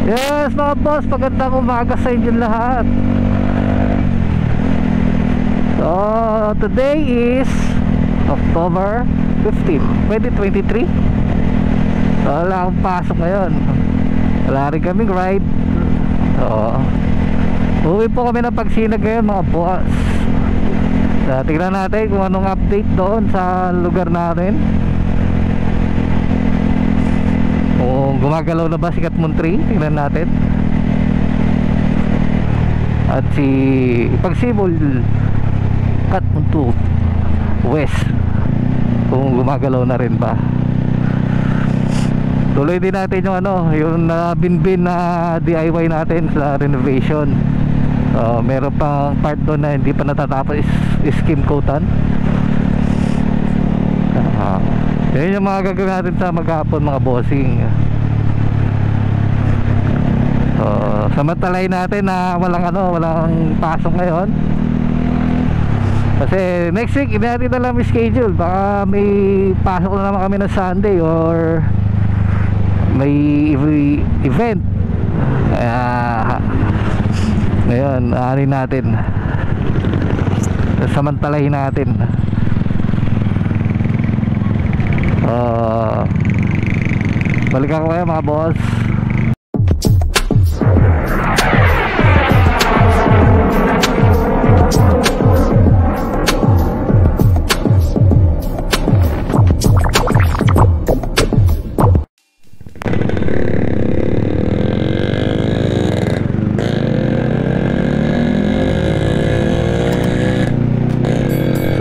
Yes mga boss, magandang umaga sa inyo lahat. So today is October 15, 2023. So wala akong pasok ngayon, wala rin kaming ride. So uwi po kami ng Pagsinag ngayon mga boss. So tignan natin kung anong update doon sa lugar natin, kung gumagalaw na ba si Katmon 3. Tingnan natin. At si Pagsibol Katmon 2 West, kung gumagalaw na rin ba. Tuloy din natin yung yung binbin na DIY natin sa renovation. Meron pang part doon na hindi pa natatapos, skim coatan. Yan yung mga gagawin natin sa maghapon mga bossing. Samantalay natin na walang pasok ngayon, kasi next week hindi natin alam yung schedule. Baka may pasok na naman kami ng Sunday or may event. Kaya ngayon natin, samantalahin natin. Balikan ko kayo mga boss.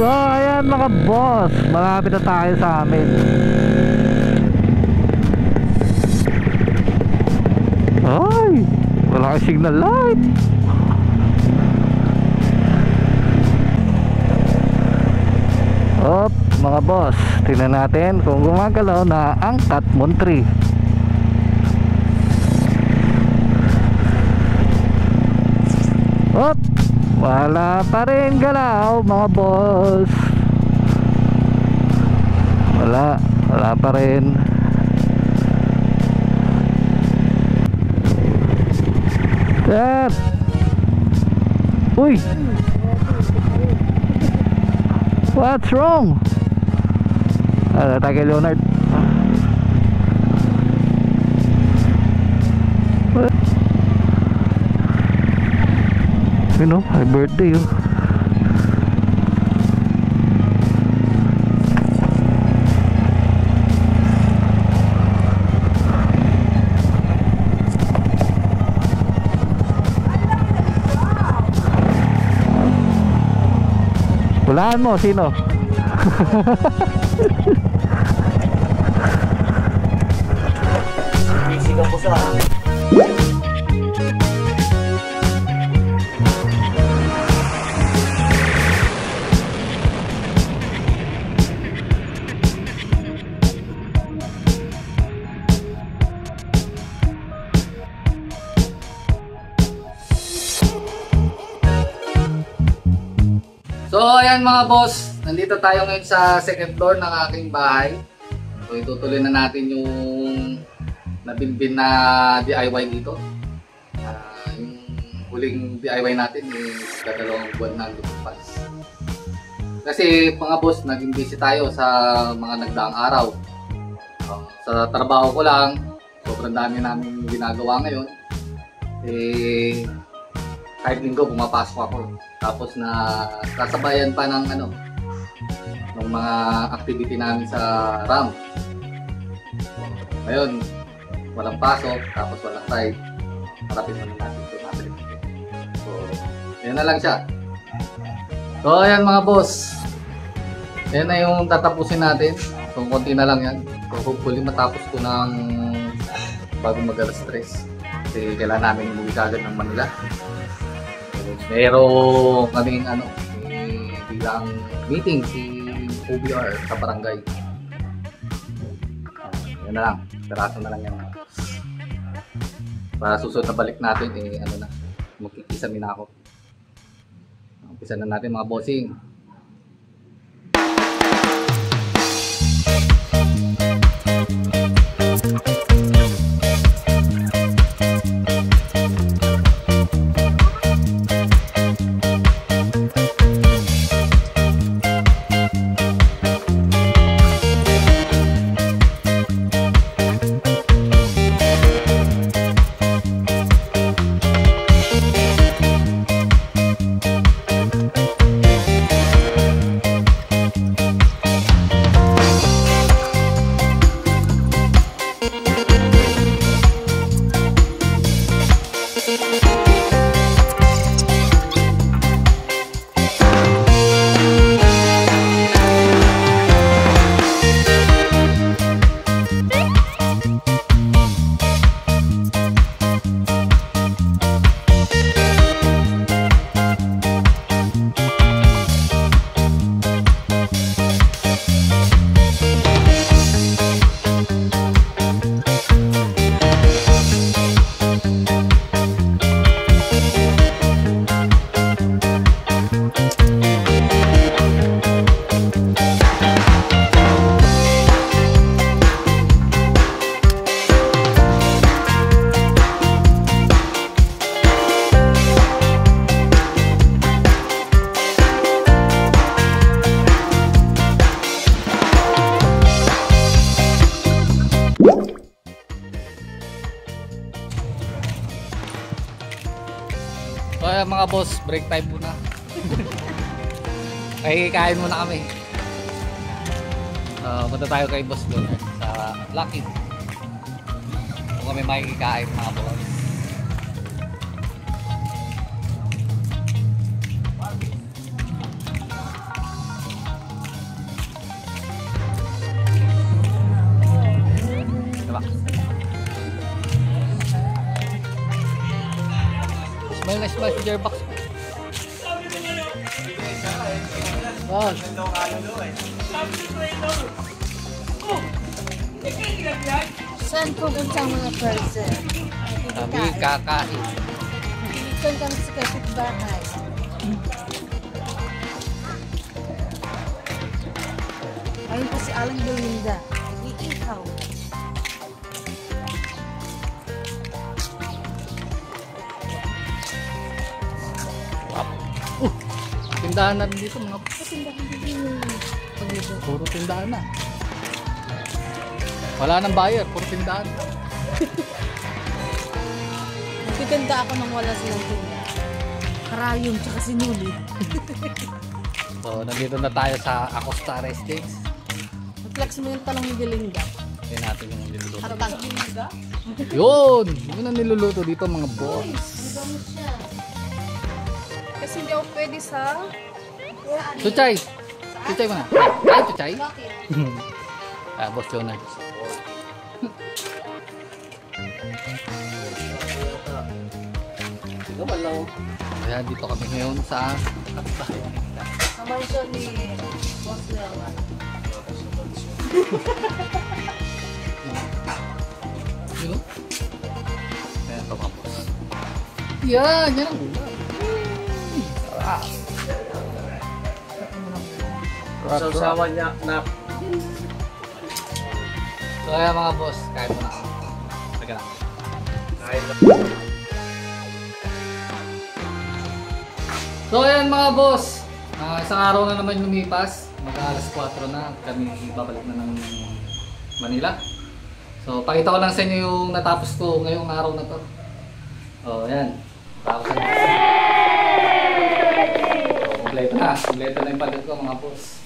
So ayan mga boss, malapit na tayo sa amin. Ay, wala kang signal light. Op, mga boss, tingnan natin kung gumagalaw na ang Katmon 3. Op, wala pa rin galaw mga boss. Wala pa rin. Sir, uy, what's wrong? Tagay Leonard. You know, my birthday oh. Hulaan mo, sino? Sigaw po sa So ayan mga boss, nandito tayo ngayon sa second floor ng aking bahay. So itutuloy na natin yung nabinbin na DIY dito. Yung huling DIY natin is dalawang buwan na lumipas. Kasi mga boss, naging busy tayo sa mga nagdaang araw. Sa trabaho ko lang, sobrang dami namin ginagawa ngayon. Kahit linggo pumapasok ako. Tapos na kasabayan pa ng ng mga activity namin sa RAM. Ngayon, walang pasok, tapos walang ride. Marapit naman natin ito natin. So, yan na lang siya. So, ayan mga boss. Yan na yung tatapusin natin. So, konti na lang yan. So, hopefully matapos ko ng bago mag-alas 3. Kasi kailangan namin umuwi kagad ng Manila. Pero kaming bilang meeting si OBR sa barangay. Yan na lang, peraso na lang yan. Para susunod na balik natin magkikisami na ako. Umpisa na natin mga bossing. So ayan mga boss, break time muna. Ay kain muna kami. Punta tayo kay Boss Donner sa Lucky. Kung kami makikikain mga boss. Diba? Smile na smile si Jerbox. Boss. Saan pupunta ang mga person? Kami kakain. Ikan kami sa kapitbahay. Ayun po si Alan Belinda. Iikaw. Tindahan na dito mga Patindahan din yung pag-ibo. puro tindahan na. Wala nang buyer, puro tindahan. Nagtitinda ako nang wala silang tinda. Karayong tsaka sinuli. So, nandito na tayo sa Acosta Estates. Mag-flex mo yung talong ni Belinda. Tingnan natin yung niluluto. Harapang Belinda? Yun! Yun ang niluluto dito mga boss. Magamo siya. Kasi hindi ako pwede sa... Chuchay! Chuchay mo na. Ay, Chuchay! Bakit? Boss Jonah. Kaya dito kami ngayon sa kapitbahay. Sa mansion ni Boss Leo. Yun o? Kaya ito mga boss. Yan! Yan ang ulam. Sausawan niya na So kaya mga boss, kain mo na ako. Teka lang. kahit So ayan mga boss, isang araw na naman lumipas, mag-alas 4 na, kami babalik na ng Manila. So pakita ko lang sa inyo yung natapos ko ngayong araw na to. Oh ayan, tapos na. So, kompleto na yung palit ko mga boss.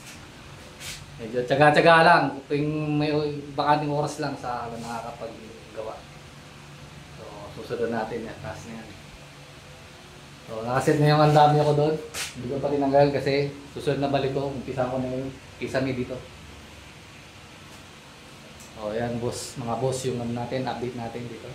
Medyo tsaga-tsaga lang, tuwing may bakanting oras lang sa nakakapaggawa. So susunod natin yan, taas na yan. So, nakaset na yung ang dami ako doon. Hindi ko pa tinanggal kasi susunod na balik ko. Umpisa ko na yung kisame dito. So, ayan boss, mga boss yung ano natin, update natin dito.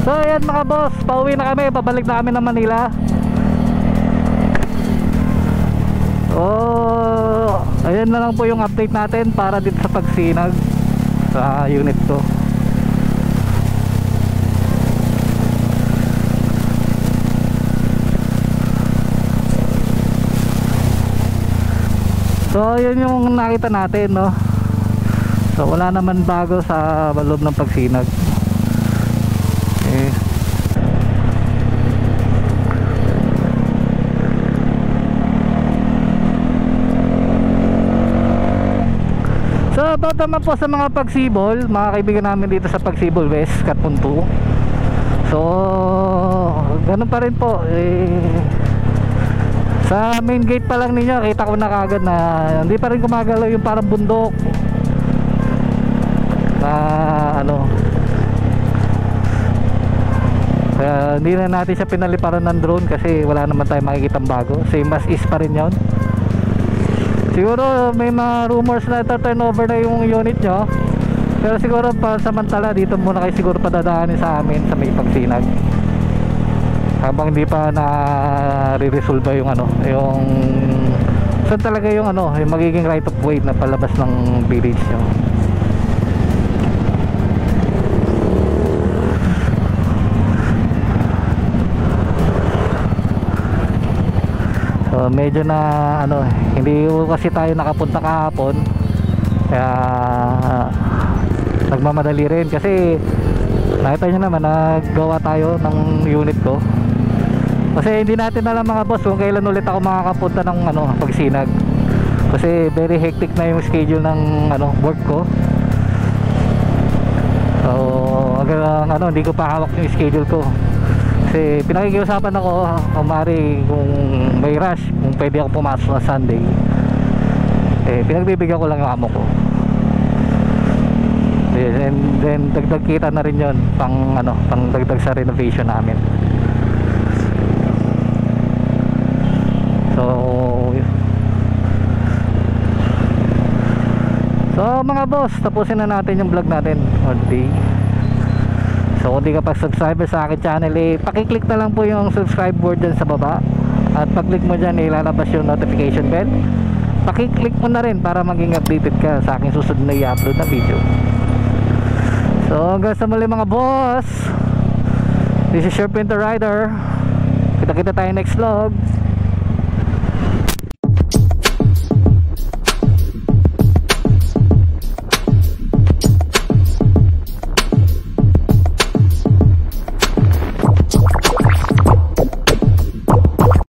So ayan mga boss, pauwi na kami, pabalik na kami ng Manila. Oh, ayan na lang po yung update natin para dito sa pagsinag sa unit to. So yun yung nakita natin, no. So wala naman bago sa loob ng pagsinag. So about naman po sa mga pagsibol, mga kaibigan namin dito sa Pagsibol West, Katpuntu. So ganun pa rin po sa main gate pa lang ninyo, kita ko na kagad na hindi pa rin gumagalaw yung parang bundok na ano. Kaya hindi na natin siya pinaliparan ng drone kasi wala naman tayong makikitang bago. Same as is pa rin yun. Siguro may mga rumors na turnover na yung unit nyo. Pero siguro pa samantala dito muna kayo siguro padadaanin sa amin sa may Pagsinag. Habang hindi pa na re-resolve yung ano, yung saan talaga yung ano, yung magiging right of way na palabas ng village nyo. medyo na ano, hindi kasi tayo nakapunta kahapon, kaya nagmamadali rin kasi nakita nyo naman naggawa tayo ng unit ko. Kasi hindi natin alam mga boss kung kailan ulit ako makakapunta ng ano, Pagsinag, kasi very hectic na yung schedule ng ano, work ko. So hanggang ano, hindi ko pa hawak yung schedule ko. Kasi pinakikiusapan ako kung maaari, kung may rush, kung pwede ako pumasok na Sunday, eh pinagbibigyan ko lang yung amo ko. And then dagdag kita na rin yon pang ano, pang dagdag sa renovation namin. So mga boss, tapusin na natin yung vlog natin for today. So kung di ka pa subscriber sa akin channel, eh pakiclick na lang po yung subscribe board dyan sa baba. At pag-click mo dyan, ilalabas yung notification bell. Pakiclick mo na rin para maging updated ka sa aking susunod na i-upload na video. So hanggang sa muli mga boss, this is your Pinto Rider. Kita-kita tayo next vlog.